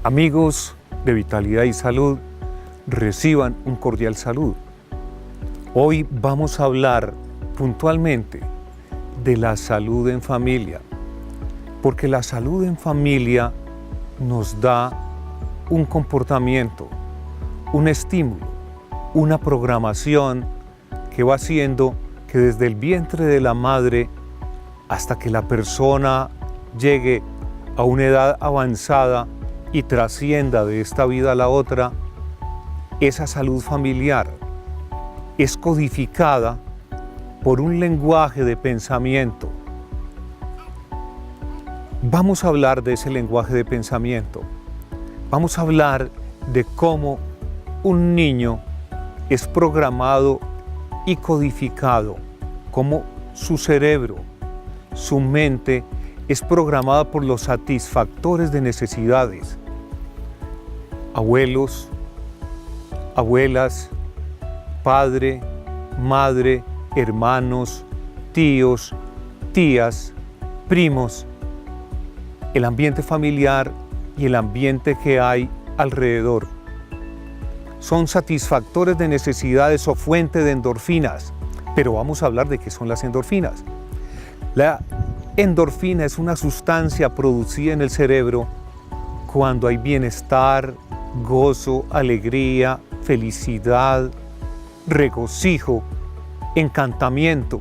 Amigos de Vitalidad y Salud, reciban un cordial saludo. Hoy vamos a hablar puntualmente de la salud en familia, porque la salud en familia nos da un comportamiento, un estímulo, una programación que va haciendo que desde el vientre de la madre hasta que la persona llegue a una edad avanzada y trascienda de esta vida a la otra, esa salud familiar es codificada por un lenguaje de pensamiento. Vamos a hablar de ese lenguaje de pensamiento. Vamos a hablar de cómo un niño es programado y codificado, cómo su cerebro, su mente es programada por los satisfactores de necesidades. Abuelos, abuelas, padre, madre, hermanos, tíos, tías, primos, el ambiente familiar y el ambiente que hay alrededor. Son satisfactores de necesidades o fuente de endorfinas, pero vamos a hablar de qué son las endorfinas. La endorfina es una sustancia producida en el cerebro cuando hay bienestar, gozo, alegría, felicidad, regocijo, encantamiento.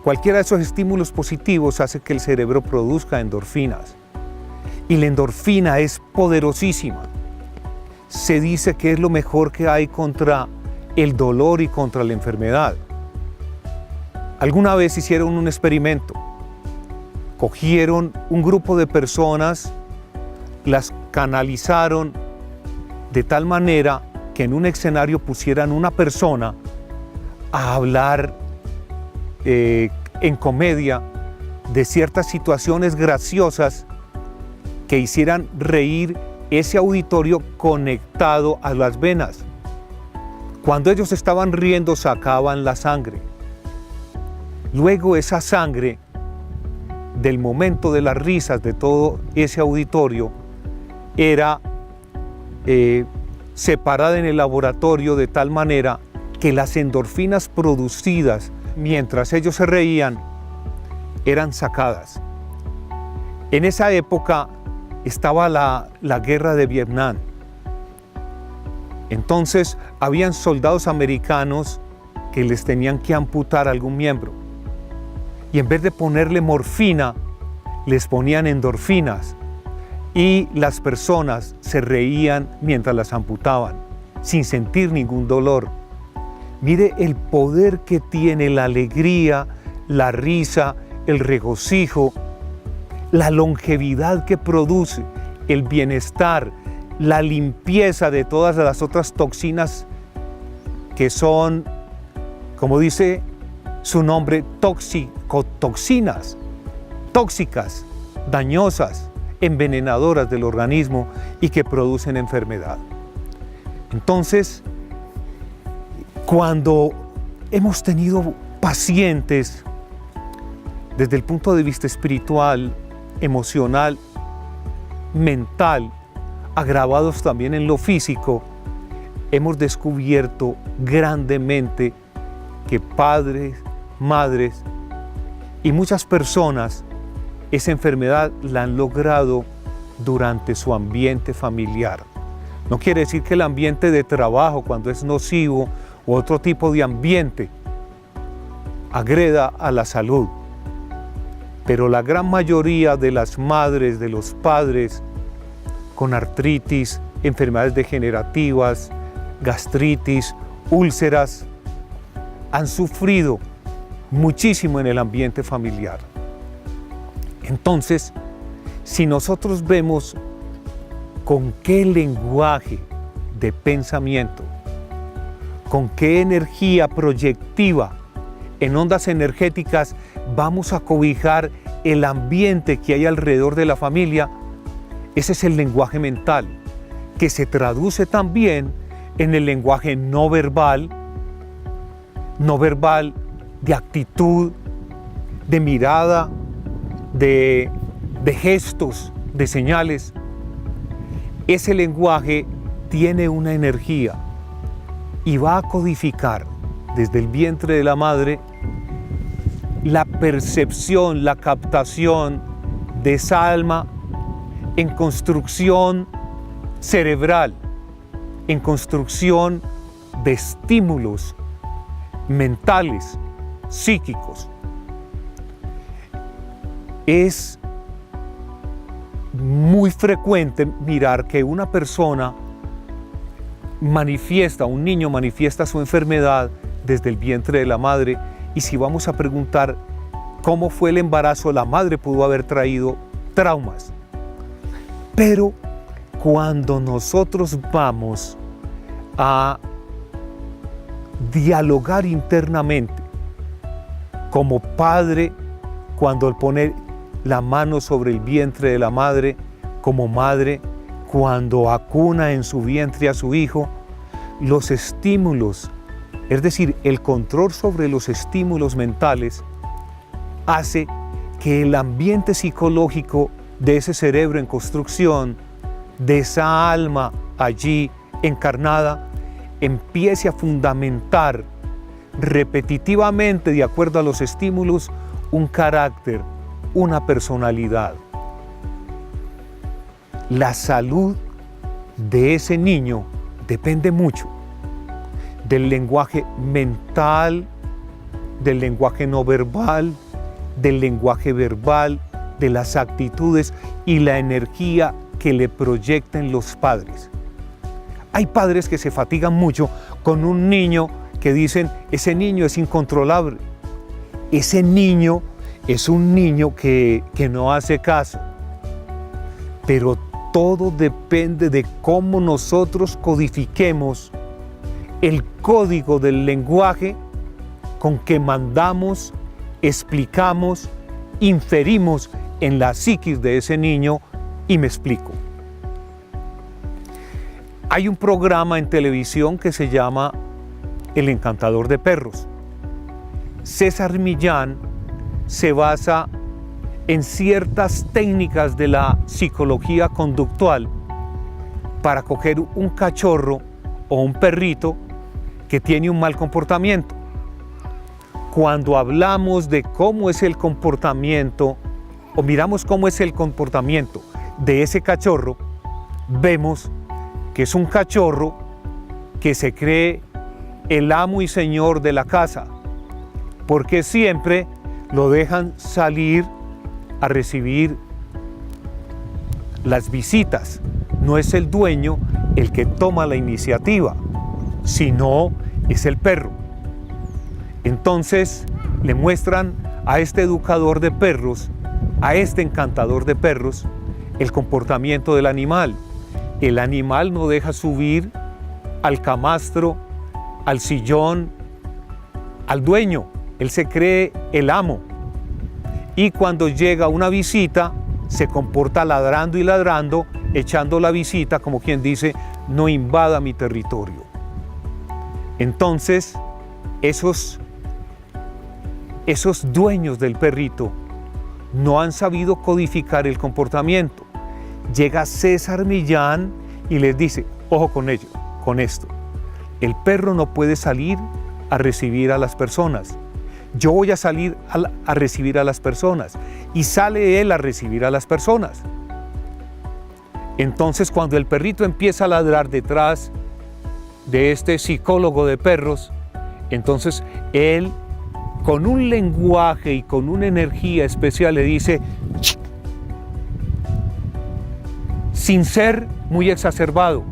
Cualquiera de esos estímulos positivos hace que el cerebro produzca endorfinas. Y la endorfina es poderosísima. Se dice que es lo mejor que hay contra el dolor y contra la enfermedad. Alguna vez hicieron un experimento. Cogieron un grupo de personas, las canalizaron de tal manera que en un escenario pusieran una persona a hablar en comedia de ciertas situaciones graciosas que hicieran reír ese auditorio conectado a las venas. Cuando ellos estaban riendo, sacaban la sangre. Luego esa sangre, del momento de las risas de todo ese auditorio, era separada en el laboratorio de tal manera que las endorfinas producidas mientras ellos se reían eran sacadas. En esa época estaba la guerra de Vietnam. Entonces habían soldados americanos que les tenían que amputar algún miembro. Y en vez de ponerle morfina, les ponían endorfinas. Y las personas se reían mientras las amputaban, sin sentir ningún dolor. Mire el poder que tiene la alegría, la risa, el regocijo, la longevidad que produce, el bienestar, la limpieza de todas las otras toxinas que son, como dice su nombre, toxinas, tóxicas, dañosas, envenenadoras del organismo y que producen enfermedad. Entonces, cuando hemos tenido pacientes desde el punto de vista espiritual, emocional, mental, agravados también en lo físico, hemos descubierto grandemente que padres, madres y muchas personas esa enfermedad la han logrado durante su ambiente familiar. No quiere decir que el ambiente de trabajo, cuando es nocivo, u otro tipo de ambiente, agreda a la salud. Pero la gran mayoría de las madres, de los padres, con artritis, enfermedades degenerativas, gastritis, úlceras, han sufrido muchísimo en el ambiente familiar. Entonces, si nosotros vemos con qué lenguaje de pensamiento, con qué energía proyectiva en ondas energéticas vamos a cobijar el ambiente que hay alrededor de la familia, ese es el lenguaje mental, que se traduce también en el lenguaje no verbal de actitud, de mirada, de gestos, de señales. ese lenguaje tiene una energía y va a codificar desde el vientre de la madre la percepción, la captación de esa alma en construcción cerebral, en construcción de estímulos mentales, psíquicos. Es muy frecuente mirar que una persona manifiesta, un niño manifiesta su enfermedad desde el vientre de la madre, y si vamos a preguntar cómo fue el embarazo, la madre pudo haber traído traumas. Pero cuando nosotros vamos a dialogar internamente, como padre, cuando él pone la mano sobre el vientre de la madre, como madre, cuando acuna en su vientre a su hijo, los estímulos, es decir, el control sobre los estímulos mentales, hace que el ambiente psicológico de ese cerebro en construcción, de esa alma allí encarnada, empiece a fundamentar repetitivamente, de acuerdo a los estímulos, un carácter, una personalidad. La salud de ese niño depende mucho del lenguaje mental, del lenguaje no verbal, del lenguaje verbal, de las actitudes y la energía que le proyecten los padres. Hay padres que se fatigan mucho con un niño que dicen, ese niño es incontrolable, ese niño es un niño que no hace caso. Pero todo depende de cómo nosotros codifiquemos el código del lenguaje con que mandamos, explicamos, inferimos en la psiquis de ese niño, y me explico. Hay un programa en televisión que se llama El Encantador de Perros. César Millán se basa en ciertas técnicas de la psicología conductual para coger un cachorro o un perrito que tiene un mal comportamiento. Cuando hablamos de cómo es el comportamiento, o miramos cómo es el comportamiento de ese cachorro, vemos que es un cachorro que se cree el amo y señor de la casa, porque siempre lo dejan salir a recibir las visitas. No es el dueño el que toma la iniciativa, sino es el perro. Entonces le muestran a este educador de perros, a este encantador de perros, el comportamiento del animal. El animal no deja subir al camastro, al sillón, al dueño. Él se cree el amo. Y cuando llega una visita, se comporta ladrando y ladrando, echando la visita, como quien dice, no invada mi territorio. Entonces, esos dueños del perrito no han sabido codificar el comportamiento. Llega César Millán y les dice, ojo con ello, con esto. El perro no puede salir a recibir a las personas. Yo voy a salir a recibir a las personas. Y sale él a recibir a las personas. Entonces, cuando el perrito empieza a ladrar detrás de este psicólogo de perros, entonces él, con un lenguaje y con una energía especial, le dice, ¡Ch! Sin ser muy exacerbado,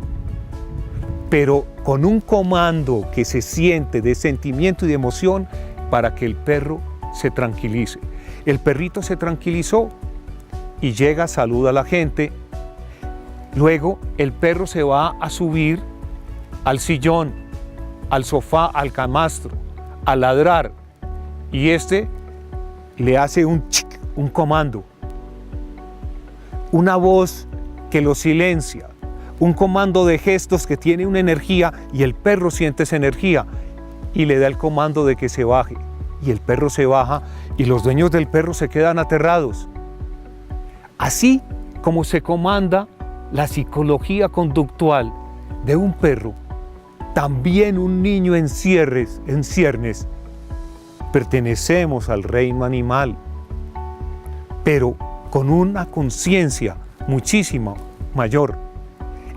pero con un comando que se siente de sentimiento y de emoción para que el perro se tranquilice. El perrito se tranquilizó y llega, saluda a la gente. Luego el perro se va a subir al sillón, al sofá, al camastro, a ladrar. Y este le hace un comando, una voz que lo silencia, un comando de gestos que tiene una energía, y el perro siente esa energía y le da el comando de que se baje. Y el perro se baja y los dueños del perro se quedan aterrados. Así como se comanda la psicología conductual de un perro, también un niño en ciernes, pertenecemos al reino animal, pero con una conciencia muchísimo mayor.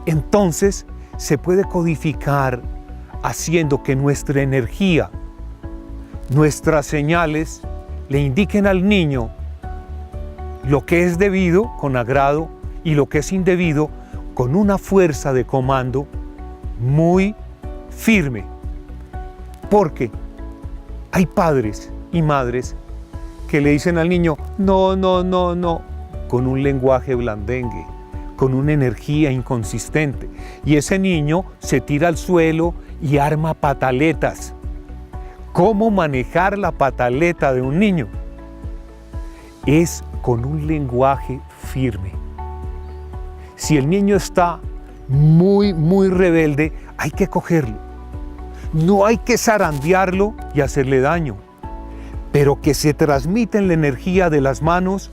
Entonces se puede codificar haciendo que nuestra energía, nuestras señales le indiquen al niño lo que es debido con agrado y lo que es indebido con una fuerza de comando muy firme. Porque hay padres y madres que le dicen al niño, no, no, no, no, con un lenguaje blandengue, con una energía inconsistente. Y ese niño se tira al suelo y arma pataletas. ¿Cómo manejar la pataleta de un niño? Es con un lenguaje firme. Si el niño está muy, muy rebelde, hay que cogerlo. No hay que zarandearlo y hacerle daño, pero que se transmita en la energía de las manos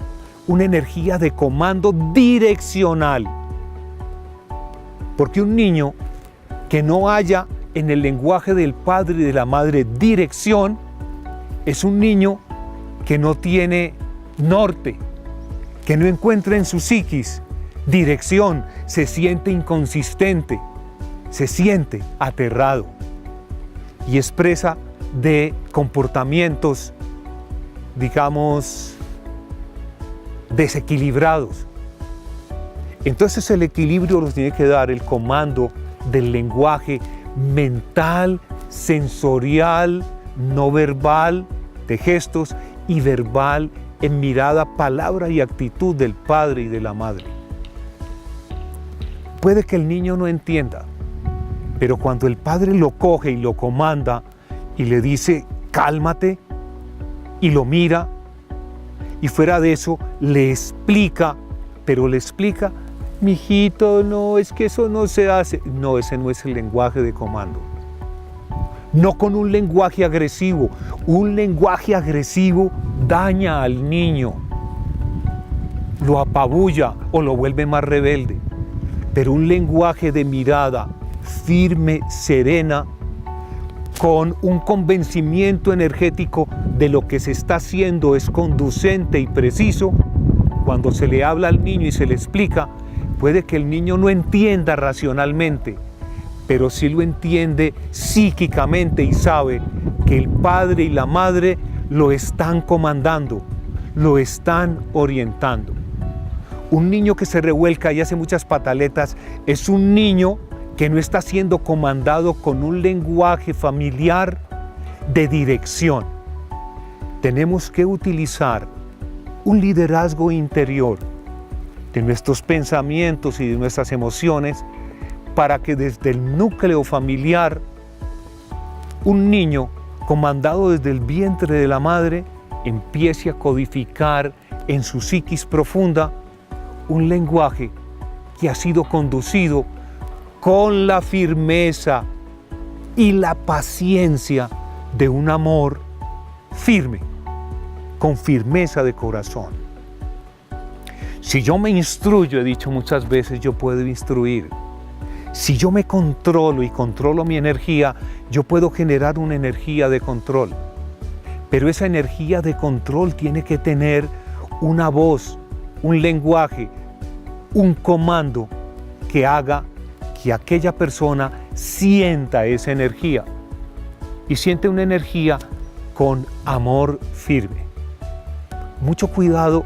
una energía de comando direccional. Porque un niño que no haya en el lenguaje del padre y de la madre dirección, es un niño que no tiene norte, que no encuentra en su psiquis dirección, se siente inconsistente, se siente aterrado y expresa de comportamientos, digamos, desequilibrados. Entonces el equilibrio los tiene que dar el comando del lenguaje mental, sensorial, no verbal, de gestos y verbal en mirada, palabra y actitud del padre y de la madre. Puede que el niño no entienda, pero cuando el padre lo coge y lo comanda y le dice, cálmate, y lo mira, y fuera de eso le explica, pero le explica, mijito, no, es que eso no se hace. No, ese no es el lenguaje de comando. No con un lenguaje agresivo. Un lenguaje agresivo daña al niño, lo apabulla o lo vuelve más rebelde. Pero un lenguaje de mirada firme, serena, con un convencimiento energético de lo que se está haciendo es conducente y preciso, cuando se le habla al niño y se le explica, puede que el niño no entienda racionalmente, pero sí lo entiende psíquicamente y sabe que el padre y la madre lo están comandando, lo están orientando. Un niño que se revuelca y hace muchas pataletas es un niño que no está siendo comandado con un lenguaje familiar de dirección. Tenemos que utilizar un liderazgo interior de nuestros pensamientos y de nuestras emociones para que desde el núcleo familiar un niño comandado desde el vientre de la madre empiece a codificar en su psiquis profunda un lenguaje que ha sido conducido con la firmeza y la paciencia de un amor firme, con firmeza de corazón. Si yo me instruyo, he dicho muchas veces, yo puedo instruir. Si yo me controlo y controlo mi energía, yo puedo generar una energía de control. Pero esa energía de control tiene que tener una voz, un lenguaje, un comando que haga que aquella persona sienta esa energía y siente una energía con amor firme. Mucho cuidado,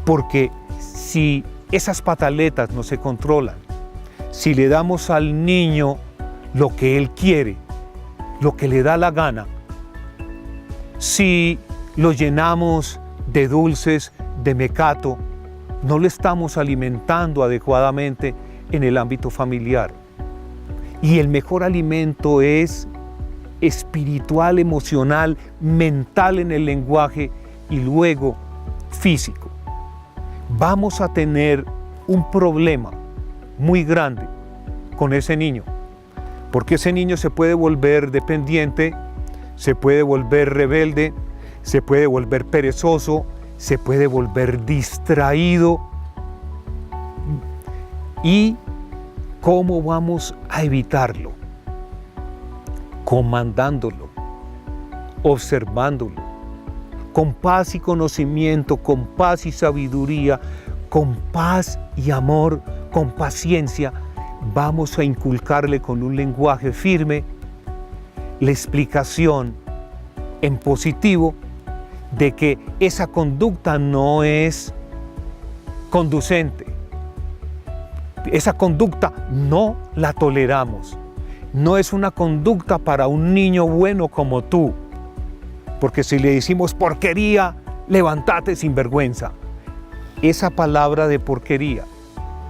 porque si esas pataletas no se controlan, si le damos al niño lo que él quiere, lo que le da la gana, si lo llenamos de dulces, de mecato, no lo estamos alimentando adecuadamente en el ámbito familiar. Y el mejor alimento es espiritual, emocional, mental en el lenguaje y luego físico. Vamos a tener un problema muy grande con ese niño, porque ese niño se puede volver dependiente, se puede volver rebelde, se puede volver perezoso, se puede volver distraído, ¿Y cómo vamos a evitarlo? Comandándolo, observándolo, con paz y conocimiento, con paz y sabiduría, con paz y amor, con paciencia, vamos a inculcarle con un lenguaje firme la explicación en positivo de que esa conducta no es conducente. Esa conducta no la toleramos. No es una conducta para un niño bueno como tú. Porque si le decimos porquería, levántate sinvergüenza. Esa palabra de porquería,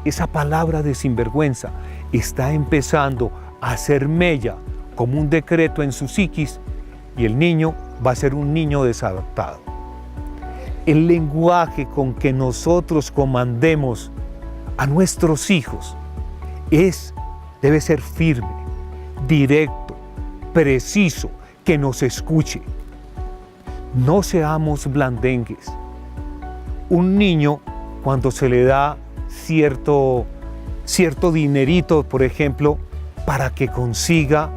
esa palabra de sinvergüenza está empezando a hacer mella como un decreto en su psiquis y el niño va a ser un niño desadaptado. El lenguaje con que nosotros comandemos a nuestros hijos debe ser firme, directo, preciso, que nos escuche. No seamos blandengues. Un niño, cuando se le da cierto dinerito, por ejemplo, para que consiga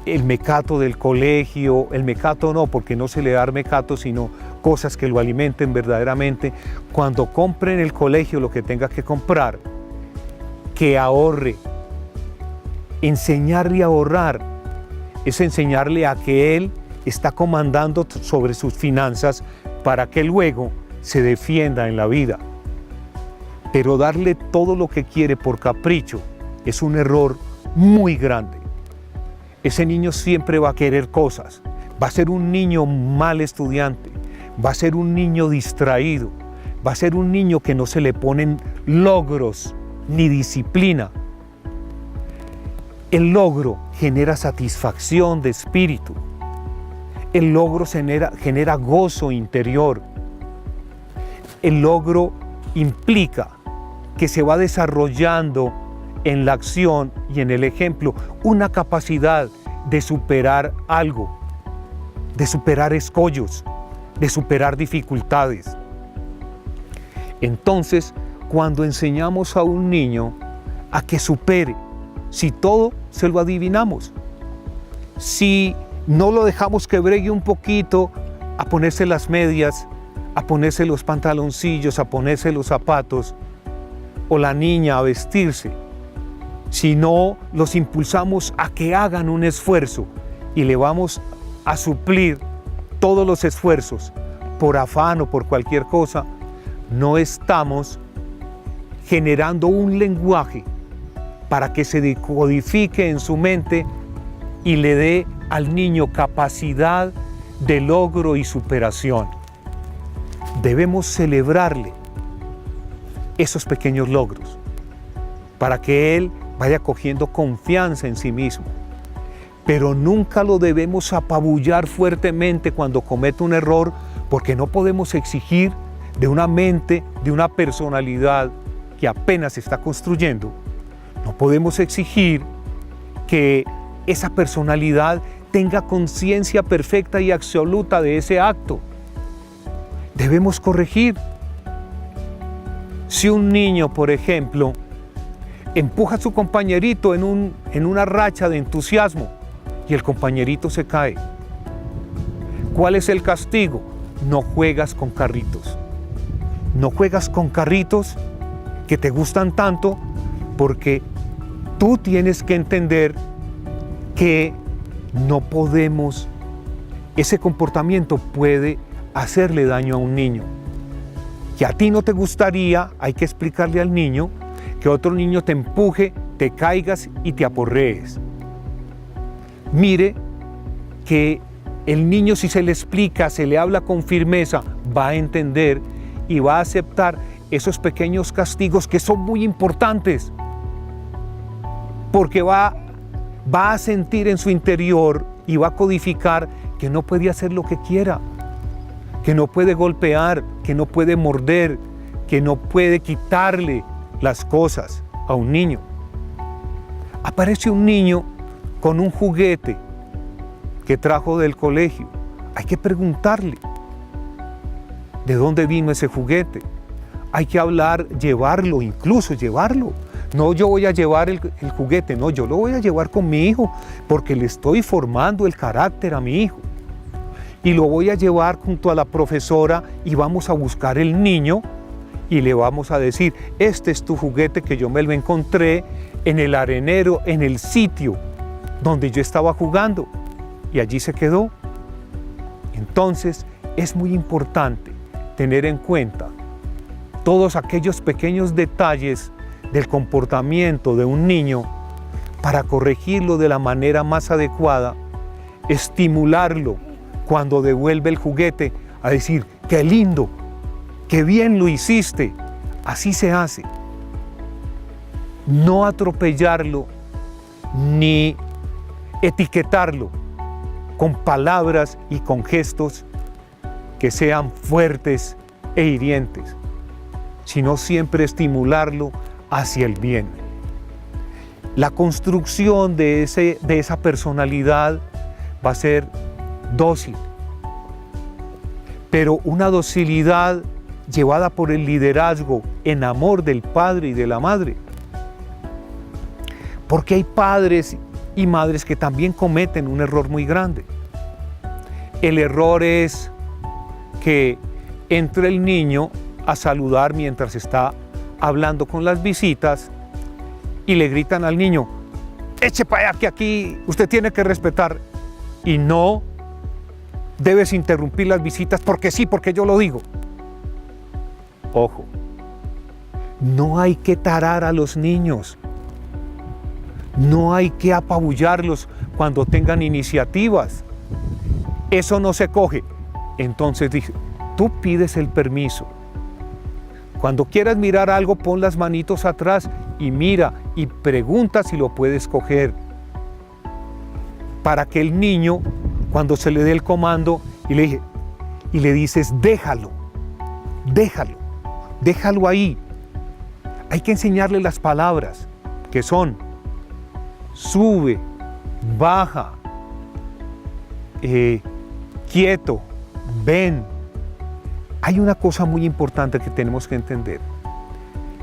el mecato del colegio, el mecato no, porque no se le da mecato, sino cosas que lo alimenten verdaderamente. Cuando compre en el colegio lo que tenga que comprar, que ahorre. Enseñarle a ahorrar es enseñarle a que él está comandando sobre sus finanzas para que luego se defienda en la vida. Pero darle todo lo que quiere por capricho es un error muy grande. Ese niño siempre va a querer cosas, va a ser un niño mal estudiante, va a ser un niño distraído, va a ser un niño que no se le ponen logros ni disciplina. El logro genera satisfacción de espíritu. El logro genera gozo interior. El logro implica que se va desarrollando en la acción y en el ejemplo una capacidad de superar algo, de superar escollos, de superar dificultades. Entonces, cuando enseñamos a un niño a que supere, si todo se lo adivinamos, si no lo dejamos que bregue un poquito a ponerse las medias, a ponerse los pantaloncillos, a ponerse los zapatos, o la niña a vestirse, si no los impulsamos a que hagan un esfuerzo y le vamos a suplir todos los esfuerzos por afán o por cualquier cosa, no estamos generando un lenguaje para que se decodifique en su mente y le dé al niño capacidad de logro y superación. Debemos celebrarle esos pequeños logros para que él vaya cogiendo confianza en sí mismo. Pero nunca lo debemos apabullar fuertemente cuando comete un error, porque no podemos exigir de una mente, de una personalidad que apenas se está construyendo. No podemos exigir que esa personalidad tenga conciencia perfecta y absoluta de ese acto. Debemos corregir. Si un niño, por ejemplo, empuja a su compañerito en una racha de entusiasmo y el compañerito se cae, ¿cuál es el castigo? No juegas con carritos. No juegas con carritos que te gustan tanto, porque tú tienes que entender que no podemos, ese comportamiento puede hacerle daño a un niño. Que a ti no te gustaría, hay que explicarle al niño que otro niño te empuje, te caigas y te aporrees. Mire que el niño, si se le explica, se le habla con firmeza, va a entender y va a aceptar esos pequeños castigos que son muy importantes, porque va a sentir en su interior y va a codificar que no puede hacer lo que quiera, que no puede golpear, que no puede morder, que no puede quitarle las cosas a un niño. Aparece un niño con un juguete que trajo del colegio. Hay que preguntarle, ¿de dónde vino ese juguete? hay que hablar, llevarlo, incluso llevarlo. No yo voy a llevar el juguete, no, yo lo voy a llevar con mi hijo porque le estoy formando el carácter a mi hijo. Y lo voy a llevar junto a la profesora y vamos a buscar el niño y le vamos a decir, este es tu juguete que yo me lo encontré en el arenero, en el sitio donde yo estaba jugando y allí se quedó. Entonces es muy importante tener en cuenta todos aquellos pequeños detalles del comportamiento de un niño para corregirlo de la manera más adecuada, estimularlo cuando devuelve el juguete a decir, qué lindo, qué bien lo hiciste, así se hace. No atropellarlo ni etiquetarlo con palabras y con gestos que sean fuertes e hirientes, sino siempre estimularlo hacia el bien. La construcción de esa personalidad va a ser dócil, pero una docilidad llevada por el liderazgo en amor del padre y de la madre. Porque hay padres y madres que también cometen un error muy grande. El error es que entre el niño a saludar mientras está hablando con las visitas y le gritan al niño, eche para allá que aquí usted tiene que respetar y no debes interrumpir las visitas porque sí, porque yo lo digo. Ojo, no hay que tarar a los niños, no hay que apabullarlos cuando tengan iniciativas. Eso no se coge. Entonces dije, tú pides el permiso. Cuando quieras mirar algo, pon las manitos atrás y mira y pregunta si lo puedes coger. Para que el niño, cuando se le dé el comando y le dices, déjalo ahí. Hay que enseñarle las palabras que son sube, baja, quieto, ven. Hay una cosa muy importante que tenemos que entender.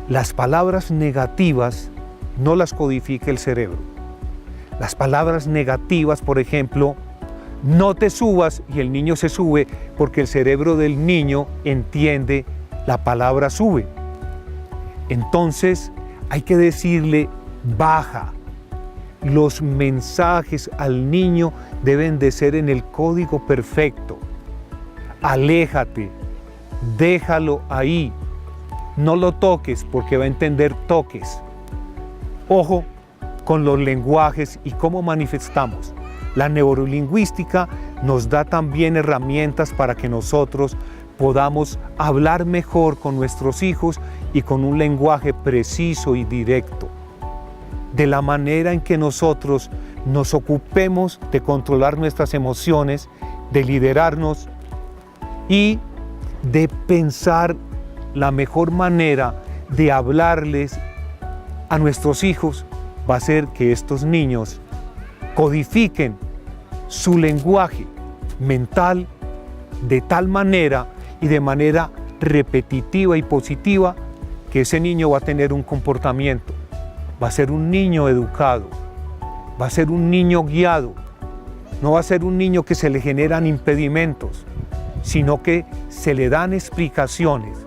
Las palabras negativas no las codifica el cerebro. Las palabras negativas, por ejemplo, no te subas, y el niño se sube porque el cerebro del niño entiende la palabra sube. Entonces hay que decirle baja. Los mensajes al niño deben de ser en el código perfecto. Aléjate, déjalo ahí, no lo toques porque va a entender toques. Ojo con los lenguajes y cómo manifestamos. La neurolingüística nos da también herramientas para que nosotros podamos hablar mejor con nuestros hijos y con un lenguaje preciso y directo. De la manera en que nosotros nos ocupemos de controlar nuestras emociones, de liderarnos y de pensar la mejor manera de hablarles a nuestros hijos, va a hacer que estos niños codifiquen su lenguaje mental de tal manera y de manera repetitiva y positiva que ese niño va a tener un comportamiento, va a ser un niño educado, va a ser un niño guiado, no va a ser un niño que se le generan impedimentos, sino que se le dan explicaciones.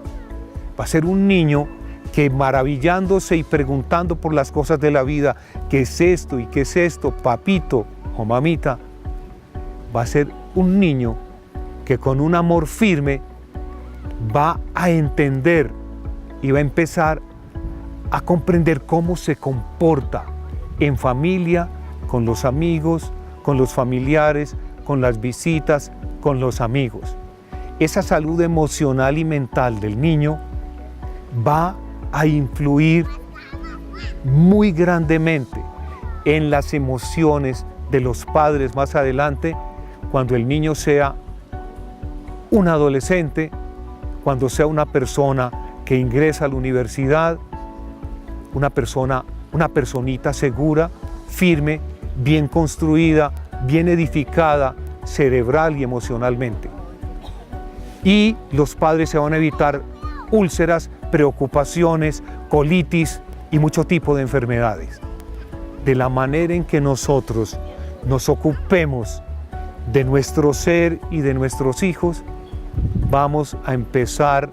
Va a ser un niño que maravillándose y preguntando por las cosas de la vida, ¿qué es esto y qué es esto, papito o mamita? Va a ser un niño que con un amor firme va a entender y va a empezar a comprender cómo se comporta en familia, con los amigos, con los familiares, con las visitas, con los amigos. Esa salud emocional y mental del niño va a influir muy grandemente en las emociones de los padres más adelante, cuando el niño sea un adolescente, cuando sea una persona que ingresa a la universidad, una personita segura, firme, bien construida, bien edificada, cerebral y emocionalmente. Y los padres se van a evitar úlceras preocupaciones, colitis y mucho tipo de enfermedades. De la manera en que nosotros nos ocupemos de nuestro ser y de nuestros hijos, vamos a empezar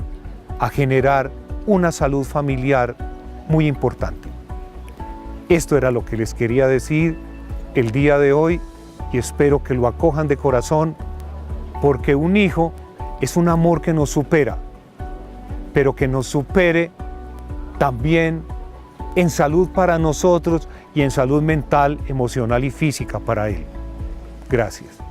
a generar una salud familiar muy importante. Esto era lo que les quería decir el día de hoy y espero que lo acojan de corazón, porque un hijo es un amor que nos supera, pero que nos supere también en salud para nosotros y en salud mental, emocional y física para él. Gracias.